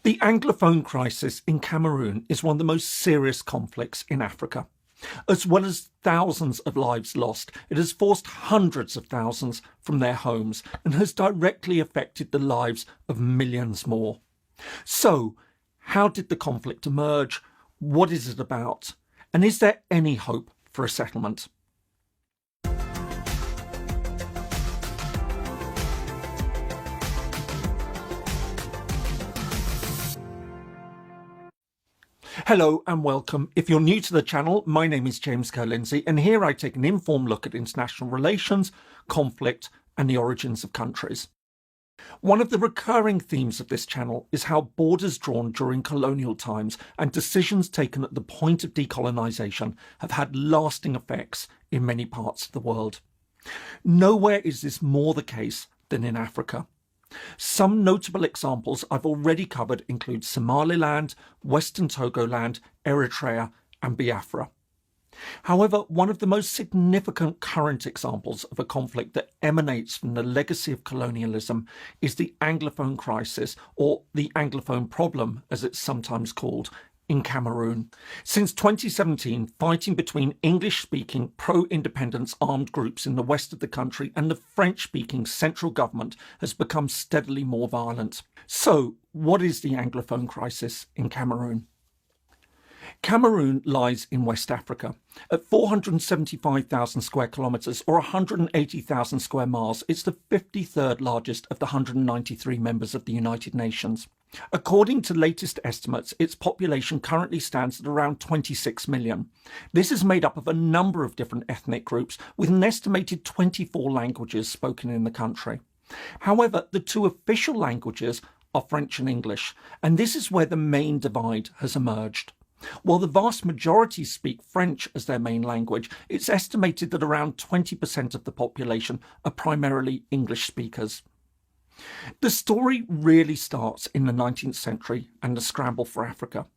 The Anglophone crisis in Cameroon is one of the most serious conflicts in Africa. As well as thousands of lives lost, it has forced hundreds of thousands from their homes and has directly affected the lives of millions more. So, how did the conflict emerge? What is it about? And is there any hope for a settlement? Hello and welcome. If you're new to the channel, my name is James Ker-Lindsay, and here I take an informed look at international relations, conflict and the origins of countries. One of the recurring themes of this channel is how borders drawn during colonial times and decisions taken at the point of decolonisation have had lasting effects in many parts of the world. Nowhere is this more the case than in Africa. Some notable examples I've already covered include Somaliland, Western Togoland, Eritrea and Biafra. However, one of the most significant current examples of a conflict that emanates from the legacy of colonialism is the Anglophone crisis, or the Anglophone Problem as it's sometimes called, in Cameroon. Since 2017, fighting between English-speaking pro-independence armed groups in the west of the country and the French-speaking central government has become steadily more violent. So, what is the Anglophone crisis in Cameroon? Cameroon lies in West Africa. At 475,000 square kilometres or 180,000 square miles, it's the 53rd largest of the 193 members of the United Nations. According to latest estimates, its population currently stands at around 26 million. This is made up of a number of different ethnic groups with an estimated 24 languages spoken in the country. However, the two official languages are French and English, and this is where the main divide has emerged. While the vast majority speak French as their main language, it's estimated that around 20% of the population are primarily English speakers. The story really starts in the 19th century and the scramble for Africa.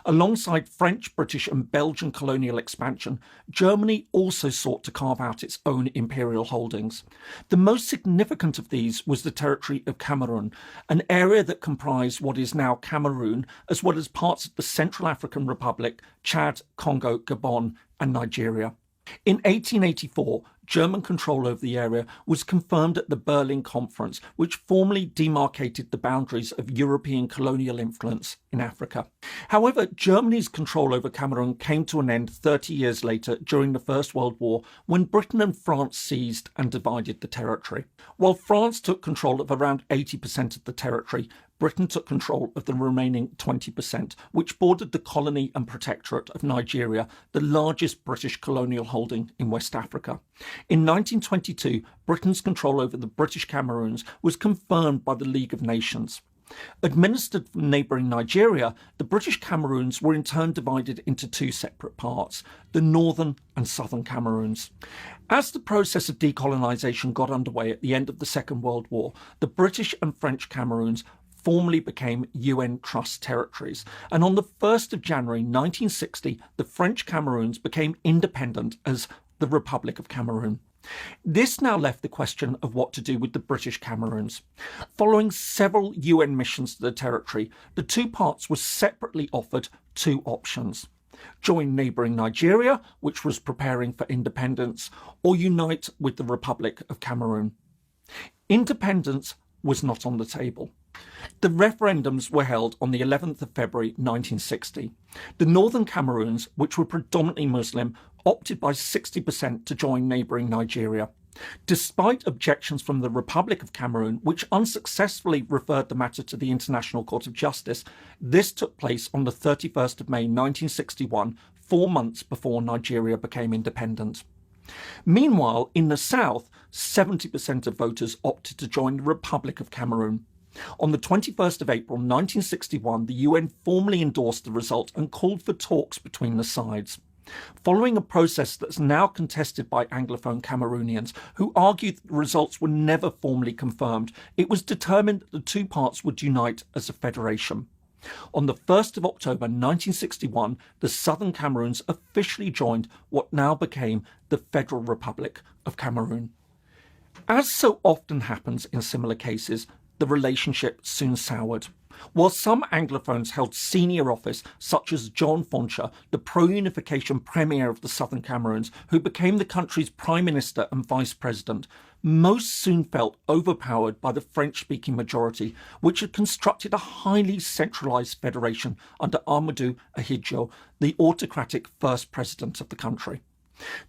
Alongside French, British and Belgian colonial expansion, Germany also sought to carve out its own imperial holdings. The most significant of these was the territory of Cameroon, an area that comprised what is now Cameroon, as well as parts of the Central African Republic, Chad, Congo, Gabon and Nigeria. In 1884, German control over the area was confirmed at the Berlin Conference, which formally demarcated the boundaries of European colonial influence in Africa. However, Germany's control over Cameroon came to an end 30 years later during the First World War, when Britain and France seized and divided the territory. While France took control of around 80% of the territory, Britain took control of the remaining 20%, which bordered the colony and protectorate of Nigeria, the largest British colonial holding in West Africa. In 1922, Britain's control over the British Cameroons was confirmed by the League of Nations. Administered from neighbouring Nigeria, the British Cameroons were in turn divided into two separate parts, the northern and southern Cameroons. As the process of decolonisation got underway at the end of the Second World War, the British and French Cameroons formally became UN Trust territories, and on the 1st of January 1960, the French Cameroons became independent as the Republic of Cameroon. This now left the question of what to do with the British Cameroons. Following several UN missions to the territory, the two parts were separately offered two options: join neighbouring Nigeria, which was preparing for independence, or unite with the Republic of Cameroon. Independence was not on the table. The referendums were held on the 11th of February 1960. The northern Cameroons, which were predominantly Muslim, opted by 60% to join neighbouring Nigeria. Despite objections from the Republic of Cameroon, which unsuccessfully referred the matter to the International Court of Justice, this took place on the 31st of May 1961, 4 months before Nigeria became independent. Meanwhile, in the south, 70% of voters opted to join the Republic of Cameroon. On the 21st of April 1961, the UN formally endorsed the result and called for talks between the sides. Following a process that's now contested by Anglophone Cameroonians, who argue that the results were never formally confirmed, it was determined that the two parts would unite as a federation. On the 1st of October 1961, the Southern Cameroons officially joined what now became the Federal Republic of Cameroon. As so often happens in similar cases, the relationship soon soured. While some Anglophones held senior office, such as John Foncha, the pro-unification premier of the Southern Cameroons, who became the country's prime minister and vice president, most soon felt overpowered by the French-speaking majority, which had constructed a highly centralised federation under Amadou Ahidjo, the autocratic first president of the country.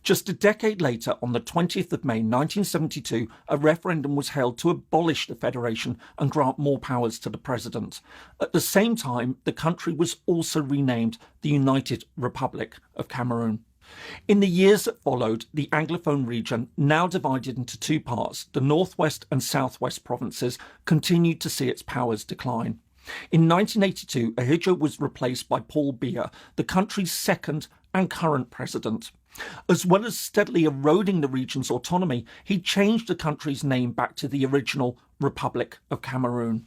Just a decade later, on the 20th of May 1972, a referendum was held to abolish the federation and grant more powers to the president. At the same time, the country was also renamed the United Republic of Cameroon. In the years that followed, the Anglophone region, now divided into two parts, the northwest and southwest provinces, continued to see its powers decline. In 1982, Ahidjo was replaced by Paul Biya, the country's second and current president. As well as steadily eroding the region's autonomy, he changed the country's name back to the original Republic of Cameroon.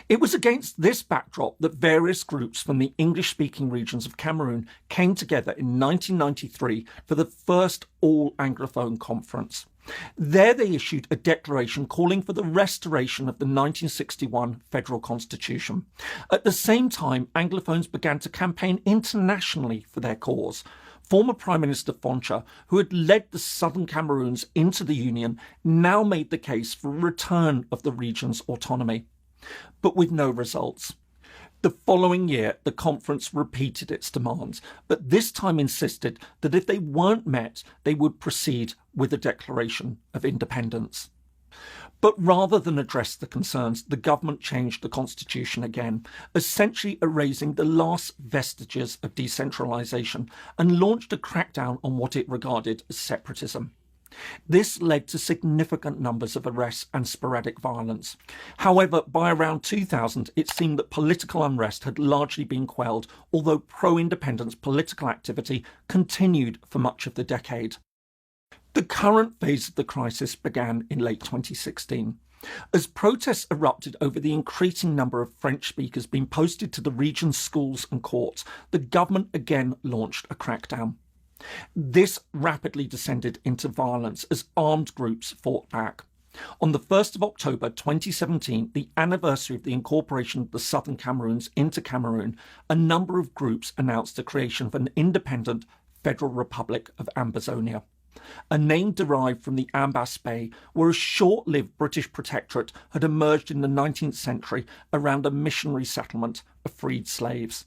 It was against this backdrop that various groups from the English-speaking regions of Cameroon came together in 1993 for the first all-Anglophone conference. There they issued a declaration calling for the restoration of the 1961 federal constitution. At the same time, Anglophones began to campaign internationally for their cause. Former Prime Minister Foncha, who had led the Southern Cameroons into the Union, now made the case for a return of the region's autonomy, but with no results. The following year, the conference repeated its demands, but this time insisted that if they weren't met, they would proceed with a declaration of independence. But rather than address the concerns, the government changed the constitution again, essentially erasing the last vestiges of decentralisation, and launched a crackdown on what it regarded as separatism. This led to significant numbers of arrests and sporadic violence. However, by around 2000, it seemed that political unrest had largely been quelled, although pro-independence political activity continued for much of the decade. The current phase of the crisis began in late 2016. As protests erupted over the increasing number of French speakers being posted to the region's schools and courts, the government again launched a crackdown. This rapidly descended into violence as armed groups fought back. On the 1st of October 2017, the anniversary of the incorporation of the Southern Cameroons into Cameroon, a number of groups announced the creation of an independent Federal Republic of Ambazonia, a name derived from the Ambas Bay, where a short-lived British protectorate had emerged in the 19th century around a missionary settlement of freed slaves.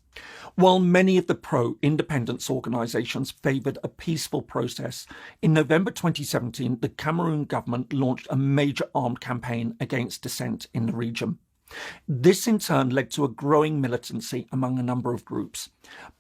While many of the pro-independence organisations favoured a peaceful process, in November 2017 the Cameroon government launched a major armed campaign against dissent in the region. This in turn led to a growing militancy among a number of groups.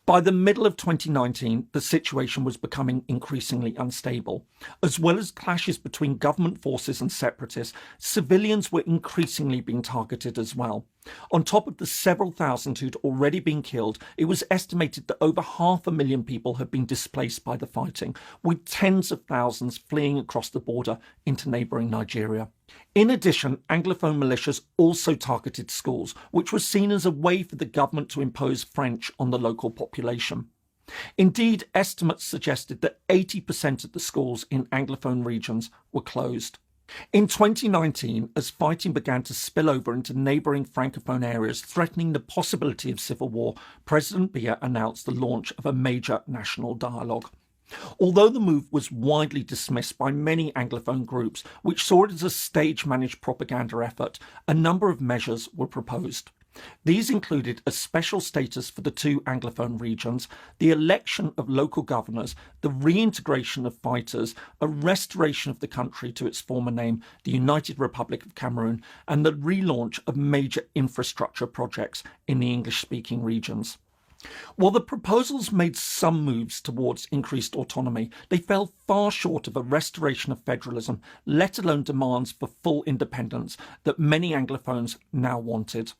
By the middle of 2019, the situation was becoming increasingly unstable. As well as clashes between government forces and separatists, civilians were increasingly being targeted as well. On top of the several thousand who'd already been killed, it was estimated that over 500,000 people had been displaced by the fighting, with tens of thousands fleeing across the border into neighbouring Nigeria. In addition, Anglophone militias also targeted schools, which was seen as a way for the government to impose French on the local population. Indeed, estimates suggested that 80% of the schools in Anglophone regions were closed. In 2019, as fighting began to spill over into neighbouring Francophone areas, threatening the possibility of civil war, President Biya announced the launch of a major national dialogue. Although the move was widely dismissed by many Anglophone groups, which saw it as a stage-managed propaganda effort, a number of measures were proposed. These included a special status for the two Anglophone regions, the election of local governors, the reintegration of fighters, a restoration of the country to its former name, the United Republic of Cameroon, and the relaunch of major infrastructure projects in the English-speaking regions. While the proposals made some moves towards increased autonomy, they fell far short of a restoration of federalism, let alone demands for full independence that many Anglophones now wanted.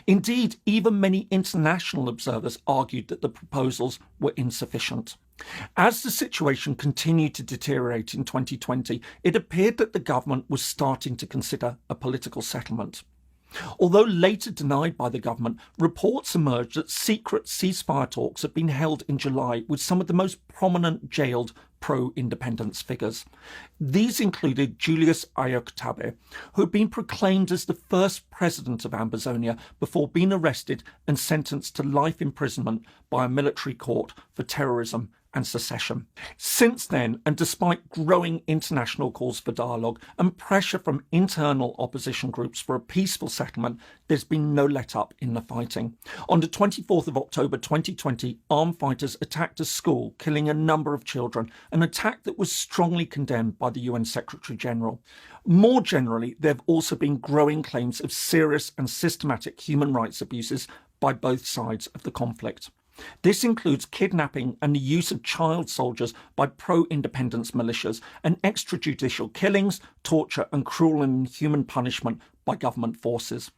Indeed, even many international observers argued that the proposals were insufficient. As the situation continued to deteriorate in 2020, it appeared that the government was starting to consider a political settlement. Although later denied by the government, reports emerged that secret ceasefire talks had been held in July with some of the most prominent jailed pro-independence figures. These included Julius Ayoktabe, who had been proclaimed as the first president of Ambazonia before being arrested and sentenced to life imprisonment by a military court for terrorism and secession. Since then, and despite growing international calls for dialogue and pressure from internal opposition groups for a peaceful settlement, there's been no let-up in the fighting. On the 24th of October 2020, armed fighters attacked a school, killing a number of children, an attack that was strongly condemned by the UN Secretary-General. More generally, there have also been growing claims of serious and systematic human rights abuses by both sides of the conflict. This includes kidnapping and the use of child soldiers by pro-independence militias and extrajudicial killings, torture and cruel and inhuman punishment by government forces.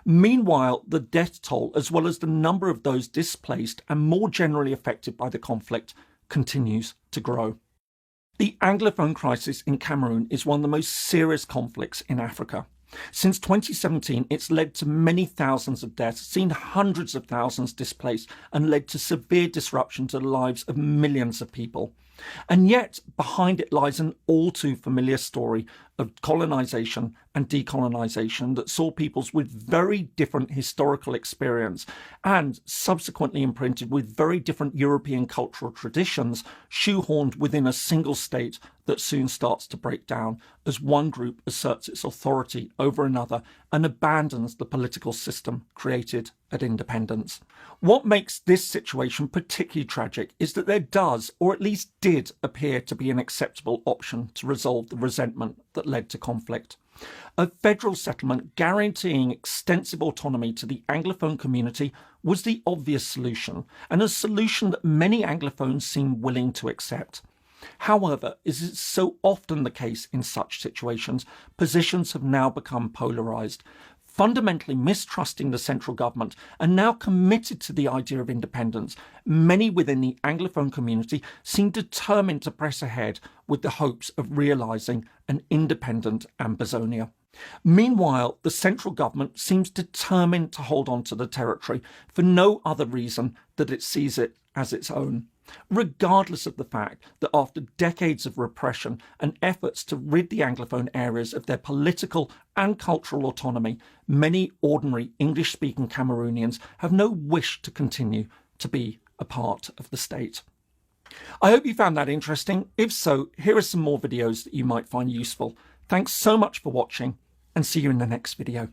Meanwhile, the death toll, as well as the number of those displaced and more generally affected by the conflict, continues to grow. The Anglophone crisis in Cameroon is one of the most serious conflicts in Africa. Since 2017, it's led to many thousands of deaths, seen hundreds of thousands displaced, and led to severe disruption to the lives of millions of people. And yet, behind it lies an all too familiar story of colonisation and decolonisation that saw peoples with very different historical experience and subsequently imprinted with very different European cultural traditions, shoehorned within a single state that soon starts to break down as one group asserts its authority over another and abandons the political system created at independence. What makes this situation particularly tragic is that there does, or at least did, appear to be an acceptable option to resolve the resentment that led to conflict. A federal settlement guaranteeing extensive autonomy to the Anglophone community was the obvious solution, and a solution that many Anglophones seem willing to accept. However, as is so often the case in such situations, positions have now become polarised, fundamentally mistrusting the central government and now committed to the idea of independence. Many within the Anglophone community seem determined to press ahead with the hopes of realising an independent Ambazonia. Meanwhile, the central government seems determined to hold on to the territory for no other reason that it sees it as its own, regardless of the fact that after decades of repression and efforts to rid the Anglophone areas of their political and cultural autonomy, many ordinary English-speaking Cameroonians have no wish to continue to be a part of the state. I hope you found that interesting. If so, here are some more videos that you might find useful. Thanks so much for watching, and see you in the next video.